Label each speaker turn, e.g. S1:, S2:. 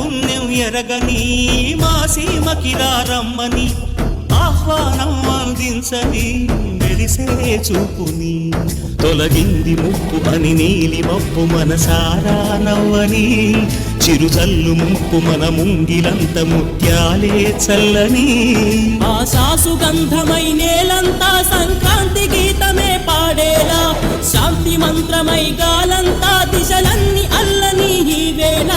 S1: పుణ్యం ఎరగని మా సీమకిరా రమ్మని ఆహ్వానం అందించని మెరిసే చూపుని తొలగింది ముప్పు అని నీలి మప్పు మనసారా నవ్వని చిరుజల్లు ముప్పు మన ముంగిలంత ముత్యాలే చల్లని
S2: ఆశాసు గంధమై నేలంతా సంక్రాంతి గీతమే పాడేలా శాంతి మంత్రమై గాలంతా దిశలన్నీ అల్లని ఈ వేళ